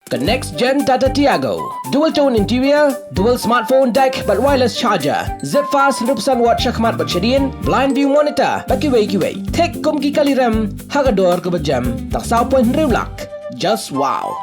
The next gen Tata Tiago. Dual tone interior, dual smartphone deck but wireless charger. Zip fast 100% watt syakmat bercedian, blind view monitor. Bagi way. Tek kum ki kali rem, hagador ke berjam. Tak sau pun riulak. Just wow.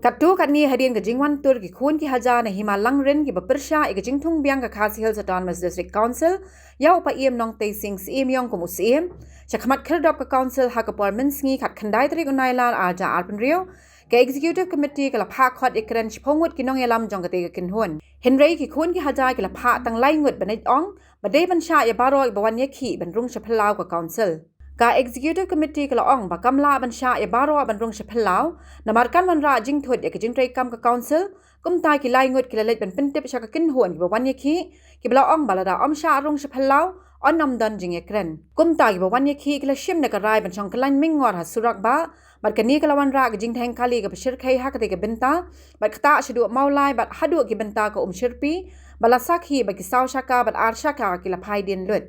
Kat tu kat ni hadian ke jingwan tur ki khun ki haja na hima langren ki bepersya ke jingtung biang ke Khasi Hills Autonomous District Council ya upa iem nong te sing siem yong ko musiem syakmat kherdop ke council ha ke pormen sngi kat khandai tri unailar aja alpen rio ke executive committee ke la pha khot ikren chphongwut ki nong yalam jong ke te kin hun henrei ki khun ki haja ke la pha tang lai ngut banai ong bade ban sha ya baro bawan ye khi ban rung shaphalau ke council ka executive committee ke la ong ba kamla ban sha ya baro ban rung shaphalau namarkan wan ra jing thut ya ke jing trei kam ke council kum tai ki lai ngut ki la lej ban pintip sha ka kin hun ki bawan ye khi ki bla ong balada om sha rung shaphalau on nam dan jing ekren kum tai ki bawan ye khi ki la shim na ka rai ban chong klan ming ngor ha surak ba bat kani kalawan ra ke jing thang kali ke bashir khai ha ke benta bat khata shadu maulai bat hadu ke benta ke shirpi bala sakhi ba ki saw shaka bat ar shaka ki la phai din lut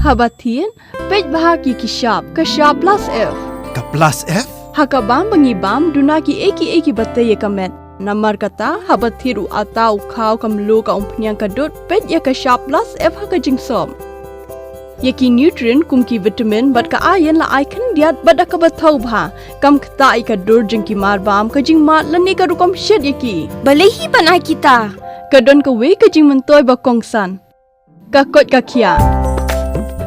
Habatin, pej bahagi ki sharp plus F. Ka plus F? Hakabam bangibam dunaki eki batay kamet. Namar kata habathiru atau kau kamlu ka umpnyang kadut pej ya ka sharp plus F haka jingsom. Yaki nutrient kumki vitamin bat ka iron la icon diat bat ka bathau bha kam khta ai ka dur jingki marbam ka jing mat lani ka rukom shed yaki. Balehi panai kita. Kadon ka we ka jing mentoy ba kongsan. Ka kot ka kia.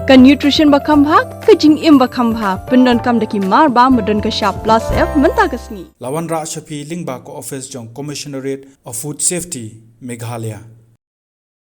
Ka nutrition bakam bha ka jing im bakam bha pendon kam daki mar ba modon ka sharp plus F menta kasni Lawan Ra Shafi Lingba ko office jong Commissionerate of Food Safety Meghalaya